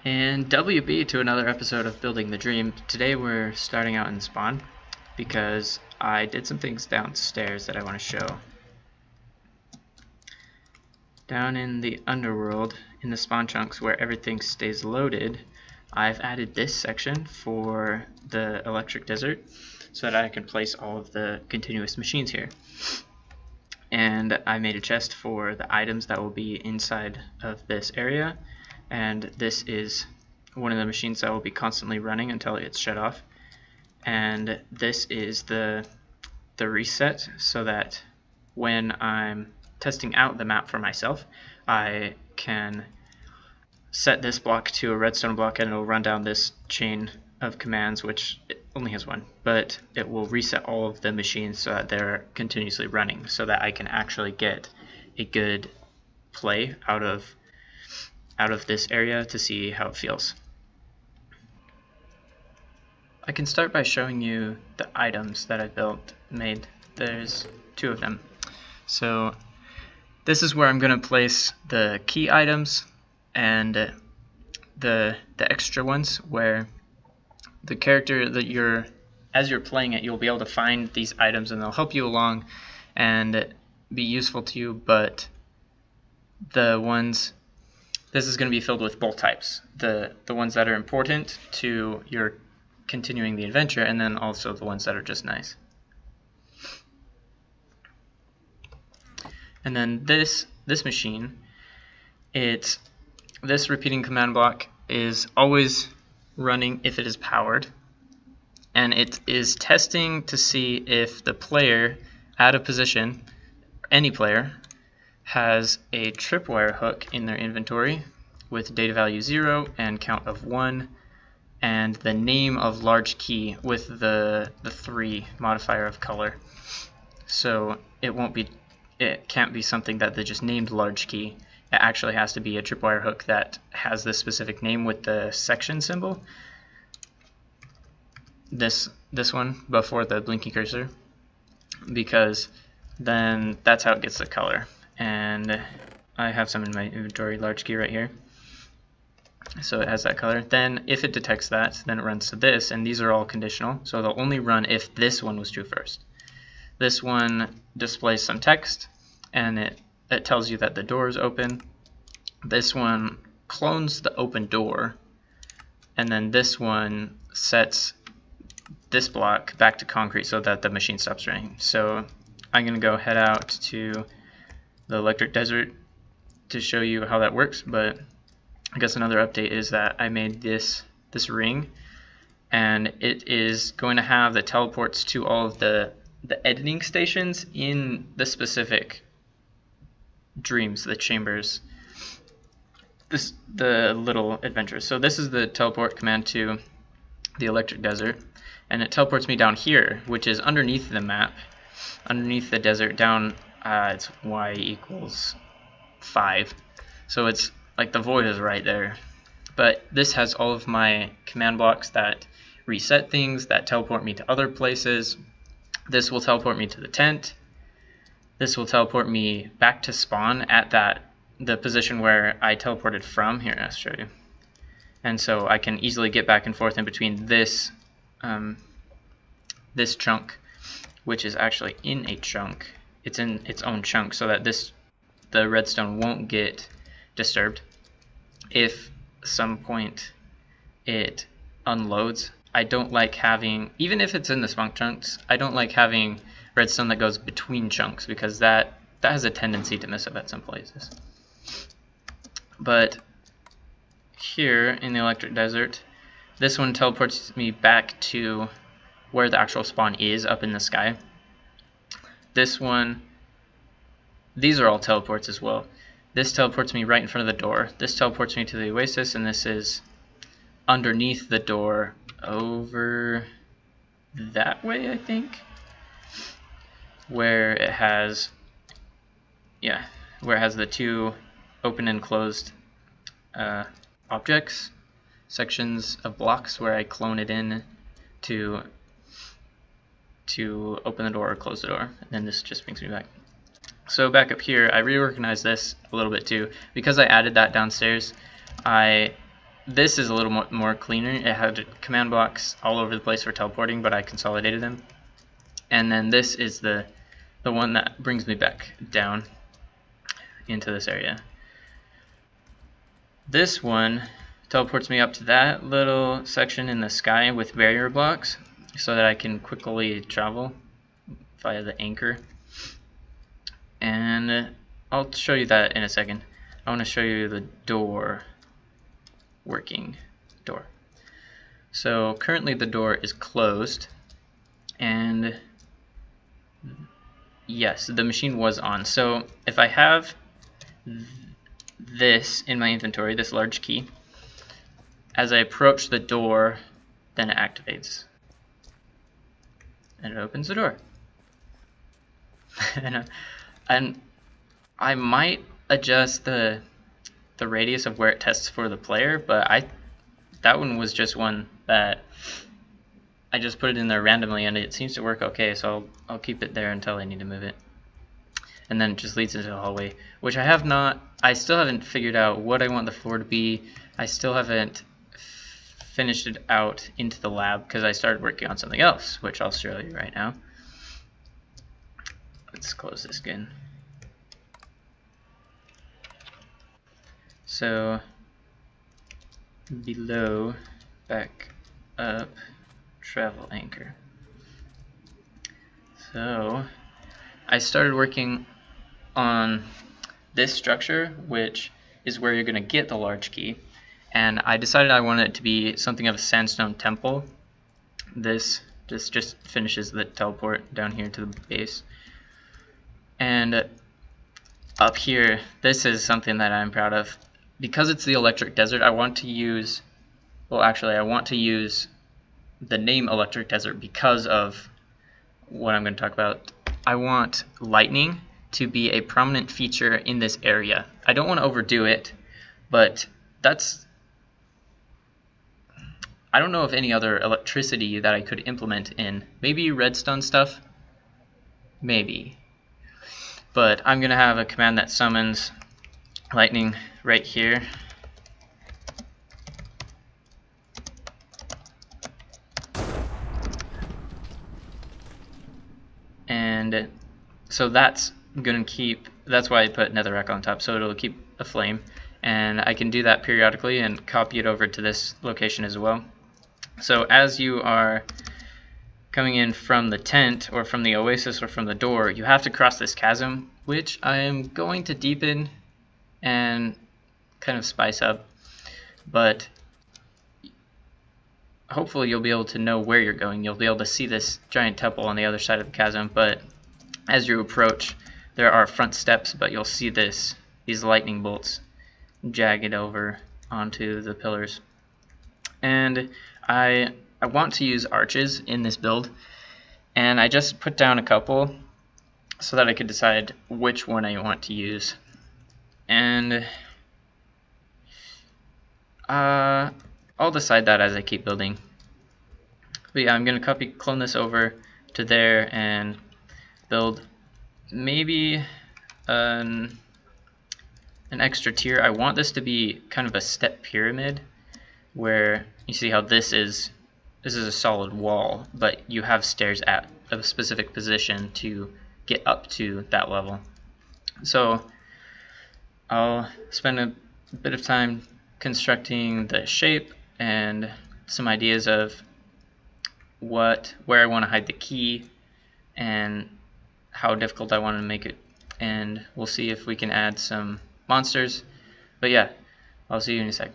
And WB to another episode of Building the Dream. Today we're starting out in spawn because I did some things downstairs that I want to show. Down in the underworld, in the spawn chunks where everything stays loaded, I've added this section for the electric desert so that I can place all of the continuous machines here. And I made a chest for the items that will be inside of this area. And this is one of the machines that will be constantly running until it gets shut off. And this is the reset, so that when I'm testing out the map for myself, I can set this block to a redstone block and it'll run down this chain of commands, which it only has one, but it will reset all of the machines so that they're continuously running, so that I can actually get a good play out of this area to see how it feels. I can start by showing you the items that I made. There's two of them. So this is where I'm going to place the key items and the extra ones, where the character that as you're playing it, you'll be able to find these items and they'll help you along and be useful to you. But this is going to be filled with both types, the ones that are important to your continuing the adventure, and then also the ones that are just nice. And then this machine, this repeating command block is always running if it is powered, and it is testing to see if the player at a position, any player, has a tripwire hook in their inventory with data value 0 and count of 1 and the name of large key with the 3 modifier of color. So it can't be something that they just named large key. It actually has to be a tripwire hook that has this specific name with the section symbol. This one before the blinking cursor, because then that's how it gets the color. And I have some in my inventory, large key right here. So it has that color. Then if it detects that, then it runs to this, and these are all conditional, so they'll only run if this one was true first. This one displays some text, and it tells you that the door is open. This one clones the open door, and then this one sets this block back to concrete so that the machine stops running. So I'm going to go head out to the electric desert to show you how that works. But I guess another update is that I made this ring, and it is going to have the teleports to all of the editing stations in the specific dreams, the chambers, the little adventures. So this is the teleport command to the electric desert, and it teleports me down here, which is underneath the map, underneath the desert, down it's y equals 5. So it's like the void is right there. But this has all of my command blocks that reset things, that teleport me to other places. This will teleport me to the tent. This will teleport me back to spawn at the position where I teleported from. Here, I'll show you. And so I can easily get back and forth in between this this chunk, which is actually in a chunk. It's in its own chunk, so that the redstone won't get disturbed. If some point it unloads, I don't like having, even if it's in the spawn chunks, I don't like having redstone that goes between chunks, because that has a tendency to mess up at some places. But here in the electric desert, this one teleports me back to where the actual spawn is, up in the sky. This one, these are all teleports as well. This teleports me right in front of the door. This teleports me to the oasis, and this is underneath the door over that way, I think, where it has the two open and closed objects, sections of blocks where I clone it in to open the door or close the door, and then this just brings me back. So back up here, I reorganized this a little bit too. Because I added that downstairs, this is a little more cleaner. It had command blocks all over the place for teleporting, but I consolidated them. And then this is the one that brings me back down into this area. This one teleports me up to that little section in the sky with barrier blocks so that I can quickly travel via the anchor. And I'll show you that in a second. I want to show you the door, working door. So currently the door is closed, and yes, the machine was on. So if I have this in my inventory, this large key, as I approach the door, then it activates. And it opens the door. And I might adjust the radius of where it tests for the player, but that one was just one that I just put it in there randomly, and it seems to work okay, so I'll keep it there until I need to move it. And then it just leads into the hallway, which I still haven't figured out what I want the floor to be. I still haven't finished it out into the lab because I started working on something else, which I'll show you right now. Let's close this again. So below, back up, travel anchor. So I started working on this structure, which is where you're going to get the large key, and I decided I wanted it to be something of a sandstone temple. This just finishes the teleport down here to the base. And up here, this is something that I'm proud of. Because it's the electric desert, I want to use the name electric desert because of what I'm going to talk about. I want lightning to be a prominent feature in this area. I don't want to overdo it, but I don't know of any other electricity that I could implement in. Maybe redstone stuff? Maybe. But I'm going to have a command that summons lightning right here. And so that's why I put netherrack on top, so it'll keep a flame. And I can do that periodically and copy it over to this location as well. So as you are coming in from the tent or from the oasis or from the door, you have to cross this chasm, which I am going to deepen and kind of spice up, but hopefully you'll be able to know where you're going. You'll be able to see this giant temple on the other side of the chasm, but as you approach, there are front steps, but you'll see these lightning bolts jagged over onto the pillars. And I want to use arches in this build, and I just put down a couple so that I could decide which one I want to use. And I'll decide that as I keep building. But yeah, I'm going to clone this over to there and build maybe an extra tier. I want this to be kind of a step pyramid, where you see how this is a solid wall, but you have stairs at a specific position to get up to that level. So I'll spend a bit of time constructing the shape and some ideas of where I want to hide the key and how difficult I want to make it, and we'll see if we can add some monsters. But yeah, I'll see you in a sec.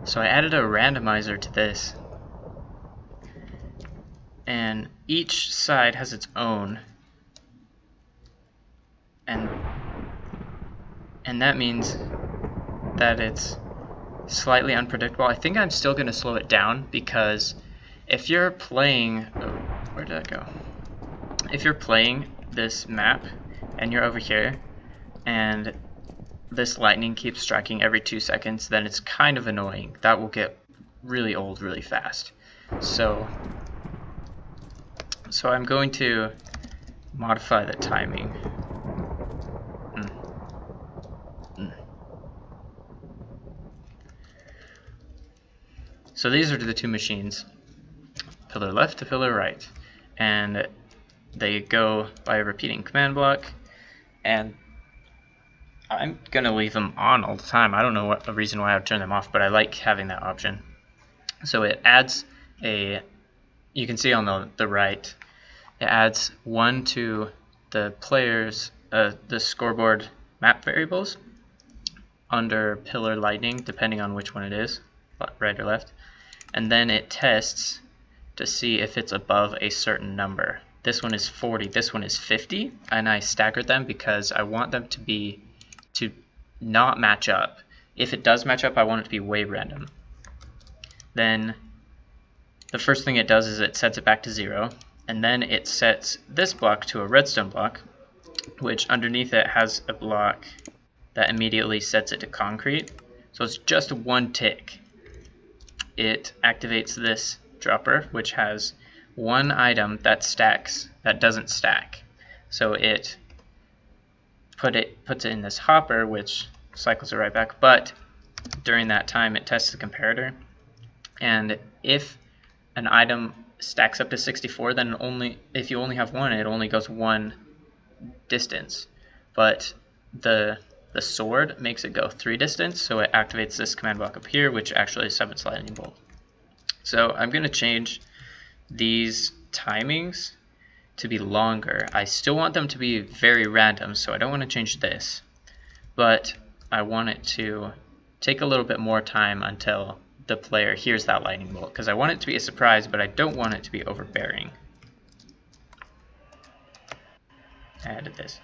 So I added a randomizer to this, and each side has its own, and that means that it's slightly unpredictable. I think I'm still going to slow it down, because if you're playing, where did that go? If you're playing this map and you're over here and this lightning keeps striking every 2 seconds, then it's kind of annoying. That will get really old really fast. So I'm going to modify the timing. So these are the two machines, pillar left to pillar right, and they go by a repeating command block, and I'm gonna leave them on all the time. I don't know what a reason why I would turn them off, but I like having that option. So it adds a, you can see on the right, it adds 1 to the player's the scoreboard map variables under pillar lightning, depending on which one it is, right or left, and then it tests to see if it's above a certain number. This one is 40, this one is 50, and I staggered them because I want them to not match up. If it does match up, I want it to be way random. Then the first thing it does is it sets it back to 0, and then it sets this block to a redstone block, which underneath it has a block that immediately sets it to concrete. So it's just one tick. It activates this dropper, which has one item that stacks, that doesn't stack. So it puts it in this hopper, which cycles it right back, but during that time it tests the comparator, and if an item stacks up to 64, then if you only have one, it only goes one distance, but the sword makes it go 3 distance, so it activates this command block up here, which actually summons lightning bolt. So I'm going to change these timings to be longer. I still want them to be very random, so I don't want to change this, but I want it to take a little bit more time until the player hears that lightning bolt, because I want it to be a surprise, but I don't want it to be overbearing. I added this.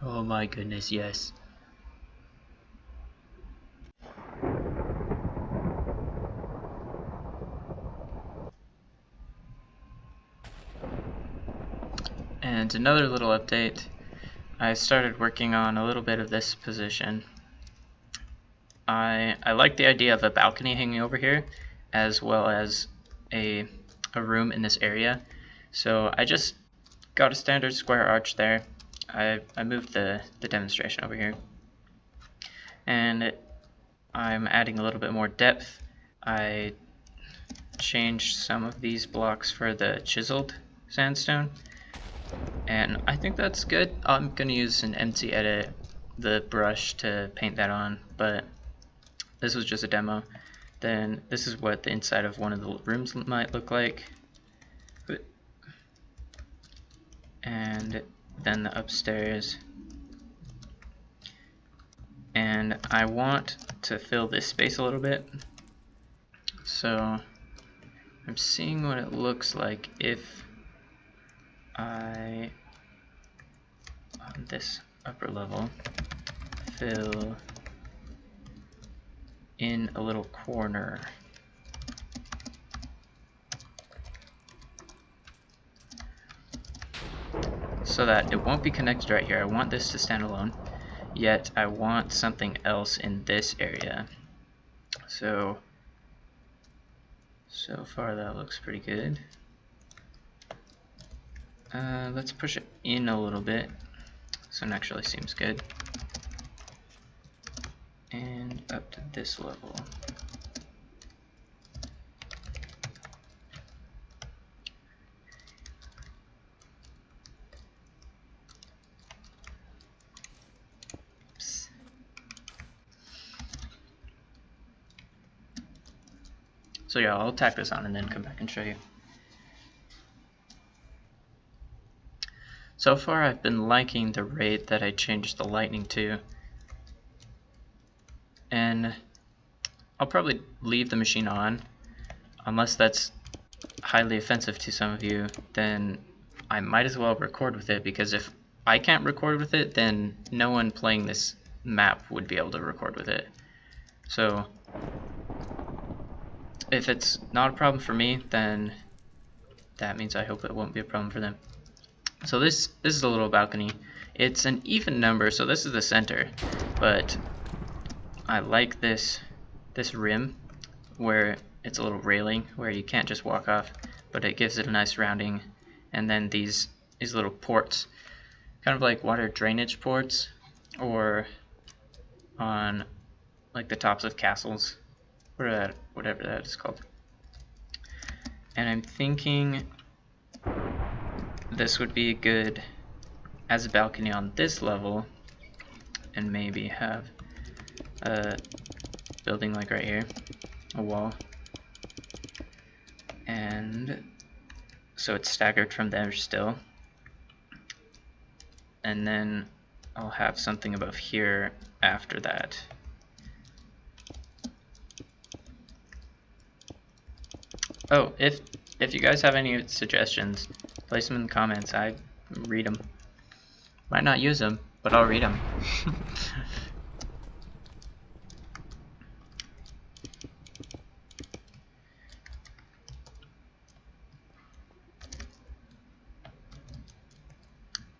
Oh my goodness, yes. And another little update, I started working on a little bit of this position. I like the idea of a balcony hanging over here, as well as a room in this area. So I just got a standard square arch there. I moved the demonstration over here, and I'm adding a little bit more depth. I changed some of these blocks for the chiseled sandstone, and I think that's good. I'm going to use an empty edit, the brush, to paint that on, but this was just a demo. Then this is what the inside of one of the rooms might look like, and then the upstairs. And I want to fill this space a little bit, so I'm seeing what it looks like if I, on this upper level, fill in a little corner. So that it won't be connected right here. I want this to stand alone, yet I want something else in this area. So far that looks pretty good. Let's push it in a little bit, so it actually seems good. And up to this level. Oops. So yeah, I'll tack this on and then come back and show you. So far I've been liking the rate that I changed the lightning to, and I'll probably leave the machine on. Unless that's highly offensive to some of you, then I might as well record with it, because if I can't record with it, then no one playing this map would be able to record with it. So if it's not a problem for me, then that means I hope it won't be a problem for them. So this is a little balcony. It's an even number, so this is the center, but I like this rim where it's a little railing where you can't just walk off, but it gives it a nice rounding. And then these little ports, kind of like water drainage ports, or on like the tops of castles, whatever that is called. And I'm thinking this would be good as a balcony on this level, and maybe have a building like right here, a wall, and so it's staggered from there still, and then I'll have something above here after that. Oh, if you guys have any suggestions, place them in the comments. I read them. Might not use them, but I'll read them.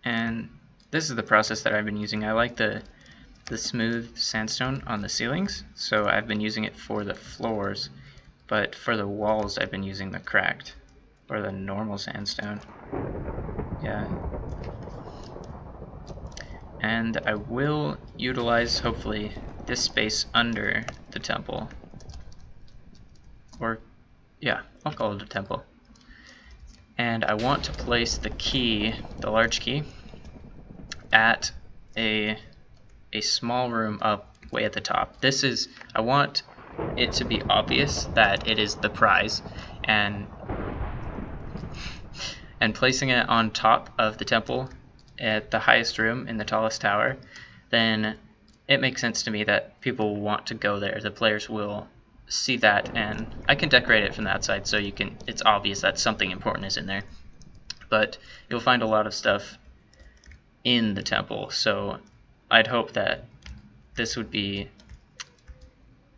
And this is the process that I've been using. I like the smooth sandstone on the ceilings, so I've been using it for the floors, but for the walls I've been using the cracked or the normal sandstone. Yeah. And I will utilize, hopefully, this space under the temple. Or, yeah, I'll call it a temple. And I want to place the key, the large key, at a small room up way at the top. I want it to be obvious that it is the prize, and placing it on top of the temple at the highest room in the tallest tower, then it makes sense to me that people will want to go there. The players will see that, and I can decorate it from the outside so it's obvious that something important is in there. But you'll find a lot of stuff in the temple, so I'd hope that this would be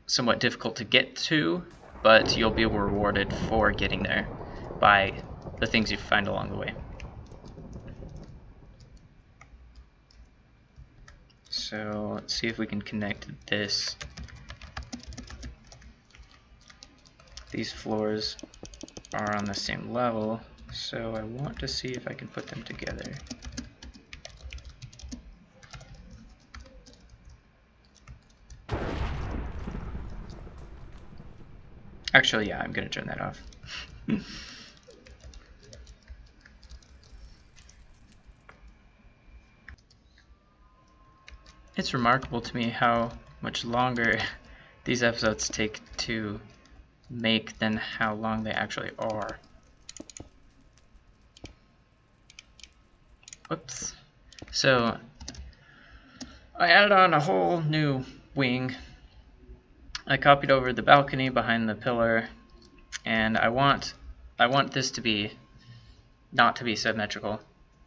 somewhat difficult to get to, but you'll be rewarded for getting there by the things you find along the way. So let's see if we can connect this. These floors are on the same level, so I want to see if I can put them together. Actually, yeah, I'm going to turn that off. It's remarkable to me how much longer these episodes take to make than how long they actually are. Whoops. So I added on a whole new wing. I copied over the balcony behind the pillar, and I want this to be not to be symmetrical,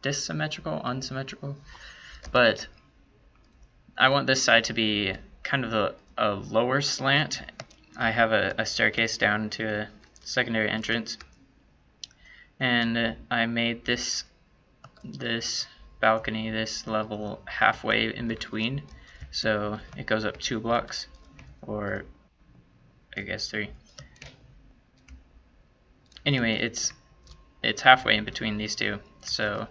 dissymmetrical, unsymmetrical, but I want this side to be kind of a lower slant. I have a staircase down to a secondary entrance, and I made this balcony, this level, halfway in between, so it goes up 2 blocks, or I guess 3. Anyway, it's halfway in between these two. So,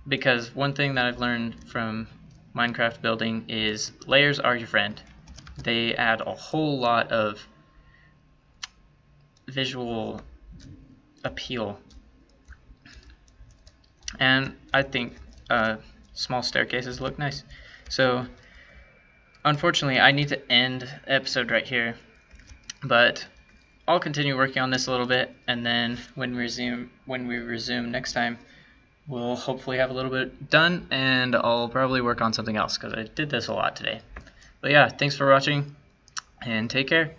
because one thing that I've learned from Minecraft building is layers are your friend. They add a whole lot of visual appeal, and I think small staircases look nice. So unfortunately I need to end the episode right here, but I'll continue working on this a little bit, and then when we resume next time, we'll hopefully have a little bit done, and I'll probably work on something else because I did this a lot today. But yeah, thanks for watching, and take care.